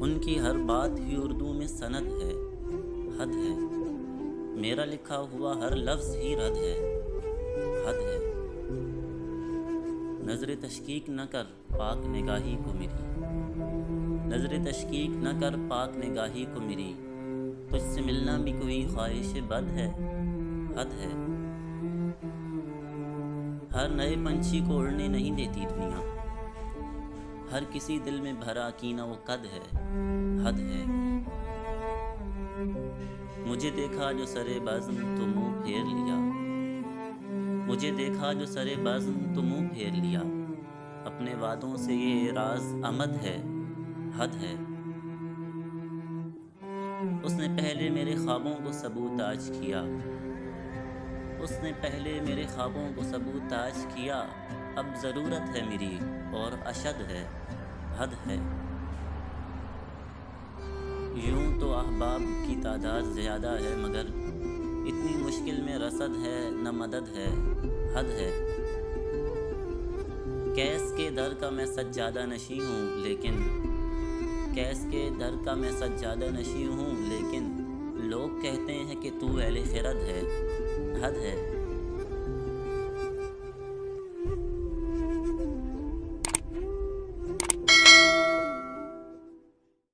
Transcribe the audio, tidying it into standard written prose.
उनकी हर बात ही उर्दू में सनद है, हद है। मेरा लिखा हुआ हर लफ्ज़ ही रद है, हद है। नज़र तशकीक न कर पाक निगाही को मेरी, नज़र तशकीक न कर पाक निगाही को मेरी। तुझसे मिलना भी कोई ख्वाहिश बद है, हद है। हर नए पंछी को उड़ने नहीं देती दुनिया, हर किसी दिल में भरा कीना वो कद है, हद है। मुझे देखा जो सरे बज़्म तो मुँह फेर लिया, मुझे देखा जो सरे बज़्म तो मुँह फेर लिया। अपने वादों से ये राज अमद है, हद है। उसने पहले मेरे ख्वाबों को सबूताज किया, उसने पहले मेरे ख्वाबों को सबूताज किया। अब ज़रूरत है मेरी और अशद है, हद है। यूं तो अहबाब की तादाद ज़्यादा है, मगर इतनी मुश्किल में रसद है न मदद है, हद है। कैस के दर का मैं सज्जादा नशी हूँ, लेकिन कैस के दर का मैं सज्जादा नशी हूँ, लेकिन लोग कहते हैं कि तू अहले खिरद है, हद है।